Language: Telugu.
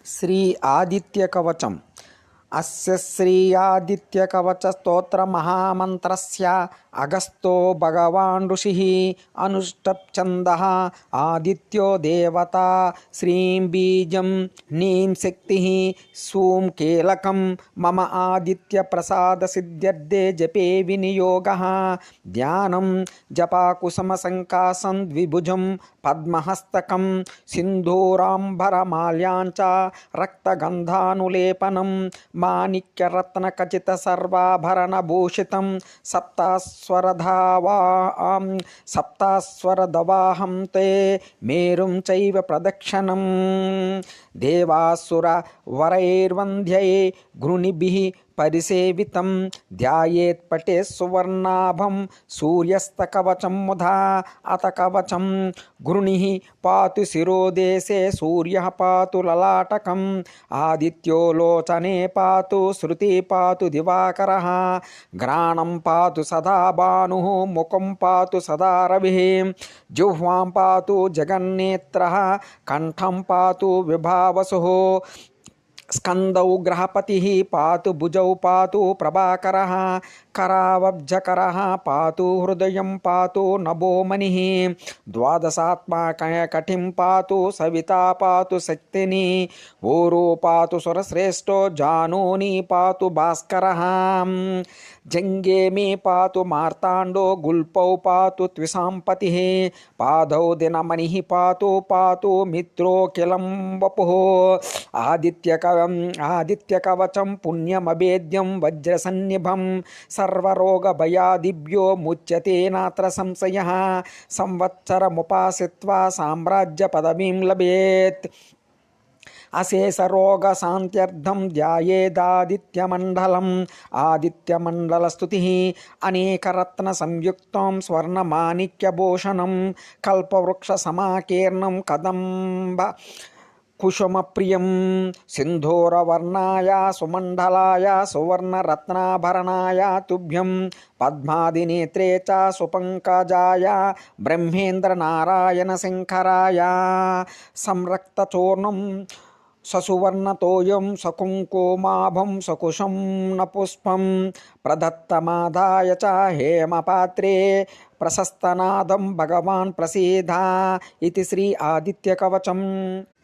శ్రీ ఆదిత్య కవచం. అస్య శ్రీ ఆదిత్య కవచ స్తోత్ర మహామంత్రస్య అగస్తో భగవాన్ ఋషిః అనుష్టఛందః ఆదిత్యో దేవత శ్రీం బీజం నీం శక్తిః సూం కీలకం మమ ఆదిత్య ప్రసాద సిద్ధ్యర్థే జపే వినియోగః ధ్యానం జపాకుసుమ సంకాసం ద్విభుజం పద్మహస్తకం సింధూరాంబరమాల్యాంచ రక్తగంధానులేపనం మాణిక్యరత్నఖచిత సర్వాభరణభూషితం సప్తాస్వరదవాహం తే మేరుం చైవ ప్రదక్షిణం దేవాసుర వరైర్వంద్యై గృణిభిః పరిసేవితం ధ్యాయేత్ పటే సువర్ణాభం సూర్యస్తకవచం ముధా అత కవచం గృణిః పాతు శిరోదేశే సూర్యః పాతు లలాటకం ఆదిత్యో లోచనే పాతు శృతి పాతు దివాకరః గ్రాణం పాతు సదా భానుః ముఖం పాతు సదా రవిః జిహ్వాం పాతు జగన్నేత్రః కంఠం పాతు విభావసుః స్కందౌ గ్రహపతిః పాతు భుజౌ పాతు ప్రభాకరః కరావబ్జకరః పాతు హృదయం పాతు నభోమనిః ద్వాదశాత్మకటిం పాతు సవితా పాతు శక్తిని ఊరు పాతు సురశ్రేష్టో జానూని పాతు భాస్కరః జంగే మే పాతు మార్తాండో గుల్పౌ పాతు త్విషాంపతిః పాదౌ దినమణిః పాతు పాతు మిత్రోకిలం వపుః ఆదిత్యకవచం పుణ్యమభేద్యం వజ్రసన్నిభం సర్వరోగభయాదిభ్యో ముచ్యతే నాత్ర సంశయః సంవత్సరముపాసిత్వా సామ్రాజ్య పదవీం లభేత్ అశేషరోగశాంత్యర్థం ధ్యాయేదాదిత్యమండలం ఆదిత్యమండలస్తుతిః అనేకరత్న సంయుక్తం స్వర్ణమాణిక్యభూషణం కల్పవృక్షసమాకీర్ణం కదంబ కుసుమప్రియం సింధూరవర్ణాయ సుమండలాయ సువర్ణరత్నాభరణాయ తుభ్యం పద్మాదినేత్రే చ సుపంకజాయ బ్రహ్మేంద్రనారాయణ శంకరాయ సంరక్తచూర్ణం ససువర్ణతోయం సకుంకుమాభం సకుశం నపుష్పం ప్రదత్తమాదాయ చ హేమపాత్రే ప్రశస్తనాదం భగవాన్ ప్రసీద ఇది శ్రీ ఆదిత్య కవచం.